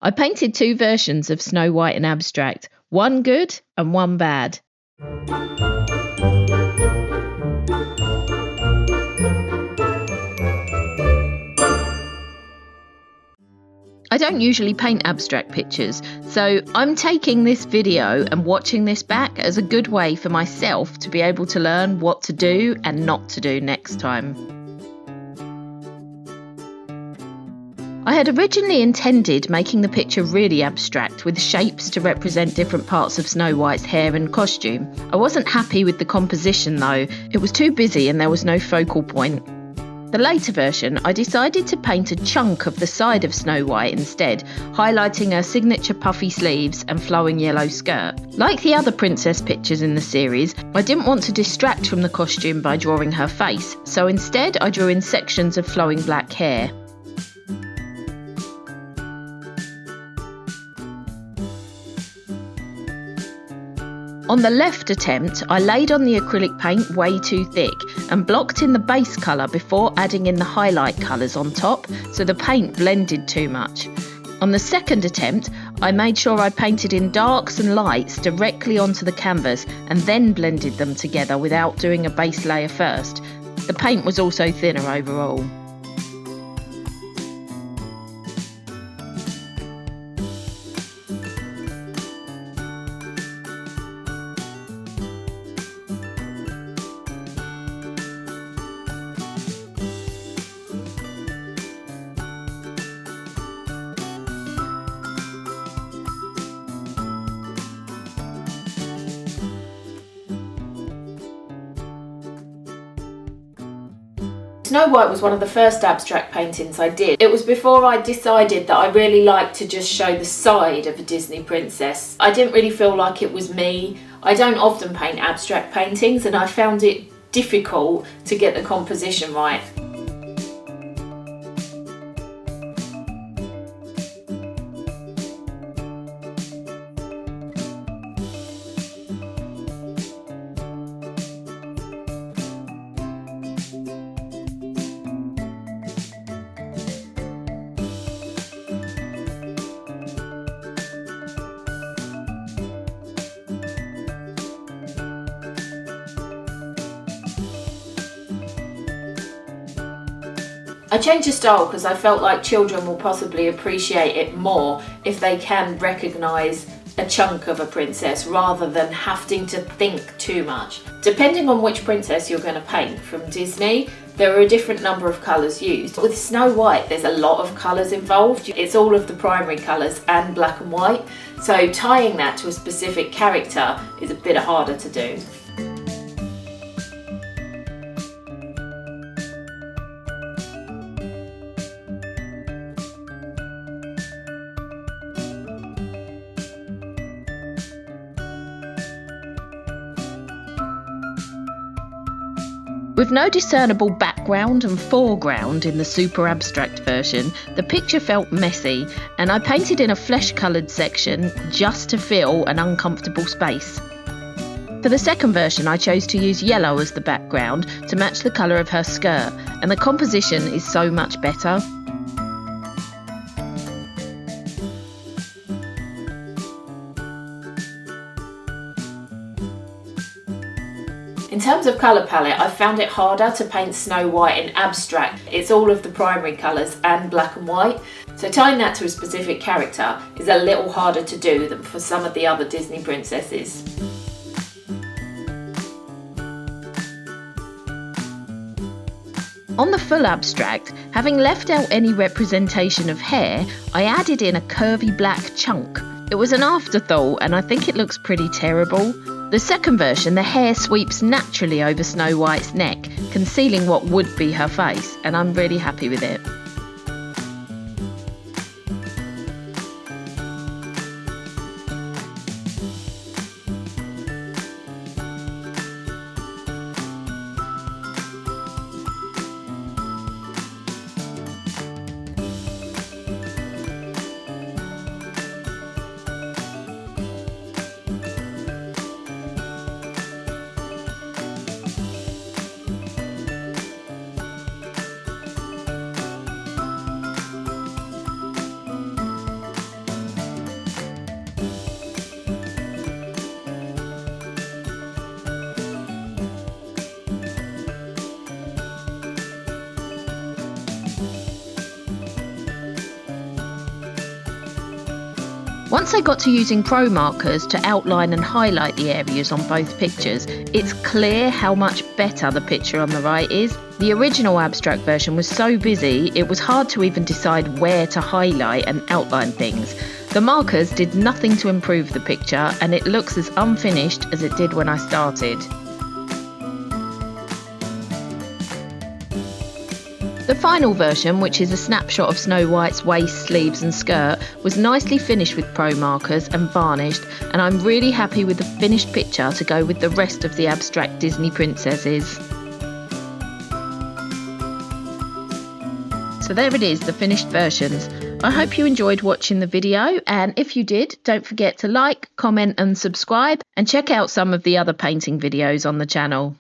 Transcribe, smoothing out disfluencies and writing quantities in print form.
I painted two versions of Snow White in abstract, one good and one bad. I don't usually paint abstract pictures, so I'm taking this video and watching this back as a good way for myself to be able to learn what to do and not to do next time. I had originally intended making the picture really abstract with shapes to represent different parts of Snow White's hair and costume. I wasn't happy with the composition though, it was too busy and there was no focal point. The later version, I decided to paint a chunk of the side of Snow White instead, highlighting her signature puffy sleeves and flowing yellow skirt. Like the other princess pictures in the series, I didn't want to distract from the costume by drawing her face, so instead I drew in sections of flowing black hair. On the left attempt, I laid on the acrylic paint way too thick and blocked in the base colour before adding in the highlight colours on top, so the paint blended too much. On the second attempt, I made sure I painted in darks and lights directly onto the canvas and then blended them together without doing a base layer first. The paint was also thinner overall. Snow White was one of the first abstract paintings I did. It was before I decided that I really liked to just show the side of a Disney princess. I didn't really feel like it was me. I don't often paint abstract paintings and I found it difficult to get the composition right. I changed the style because I felt like children will possibly appreciate it more if they can recognise a chunk of a princess rather than having to think too much. Depending on which princess you're going to paint from Disney, there are a different number of colours used. With Snow White, there's a lot of colours involved. It's all of the primary colours and black and white, so tying that to a specific character is a bit harder to do. With no discernible background and foreground in the super abstract version, the picture felt messy and I painted in a flesh-coloured section just to fill an uncomfortable space. For the second version, I chose to use yellow as the background to match the colour of her skirt, and the composition is so much better. In terms of colour palette, I found it harder to paint Snow White in abstract. It's all of the primary colours and black and white, so tying that to a specific character is a little harder to do than for some of the other Disney princesses. On the full abstract, having left out any representation of hair, I added in a curvy black chunk. It was an afterthought and I think it looks pretty terrible. The second version, the hair sweeps naturally over Snow White's neck, concealing what would be her face, and I'm really happy with it. Once I got to using promarkers to outline and highlight the areas on both pictures, it's clear how much better the picture on the right is. The original abstract version was so busy, it was hard to even decide where to highlight and outline things. The markers did nothing to improve the picture, and it looks as unfinished as it did when I started. The final version, which is a snapshot of Snow White's waist, sleeves and skirt, was nicely finished with promarkers and varnished, and I'm really happy with the finished picture to go with the rest of the abstract Disney princesses. So there it is, the finished versions. I hope you enjoyed watching the video, and if you did, don't forget to like, comment and subscribe, and check out some of the other painting videos on the channel.